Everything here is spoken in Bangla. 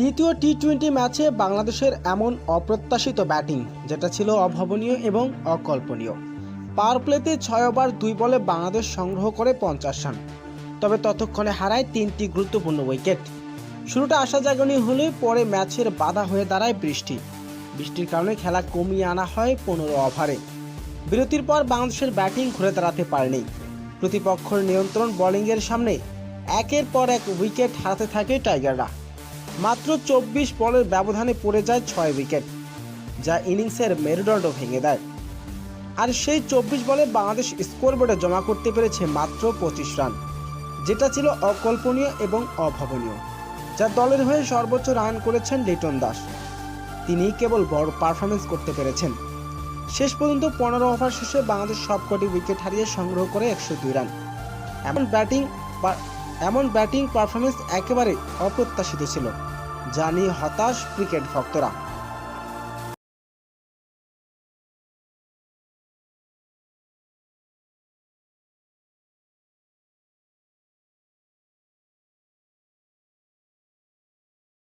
তৃতীয় টি-20 ম্যাচে বাংলাদেশের এমন অপ্রত্যাশিত ব্যাটিং যেটা ছিল অভাবনীয় এবং অকল্পনীয়। পাওয়ার প্লেতে 6 ওভার 2 বলে বাংলাদেশ সংগ্রহ করে 50 রান, তবে ততক্ষণে হারায় 3টি গুরুত্বপূর্ণ উইকেট। শুরুটা আশাজাগরণী হলে পরে ম্যাচের বাধা হয়ে দাঁড়ায় বৃষ্টির কারণে খেলা কমিয়ে আনা হয় 15 ওভারে। বিরতির পর বাংলাদেশের ব্যাটিং ঘুরে দাঁড়াতে পারেনি। প্রতিপক্ষের নিয়ন্ত্রণ বোলিংয়ের সামনে একের পর এক উইকেট হারাতে থাকে টাইগাররা। মাত্র 24 বলের ব্যবধানে পড়ে যায় 6 উইকেট, যা ইনিংসের মেরুদণ্ড ভেঙে দেয়। আর সেই 24 বলে বাংলাদেশ স্কোরবোর্ডে জমা করতে পেরেছে মাত্র 25 রান, যেটা ছিল অকল্পনীয় এবং অভাবনীয়। যা দলের হয়ে সর্বোচ্চ রান করেছেন লিটন দাস, তিনি কেবল বড় পারফরমেন্স করতে পেরেছেন। শেষ পর্যন্ত 15 ওভার শেষে বাংলাদেশ সবকটি উইকেট হারিয়ে সংগ্রহ করে 102 রান। এমন ব্যাটিং পারফরমেন্স একেবারে অপ্রত্যাশিত ছিল, যা নিয়ে হতাশ ক্রিকেট ভক্তরা।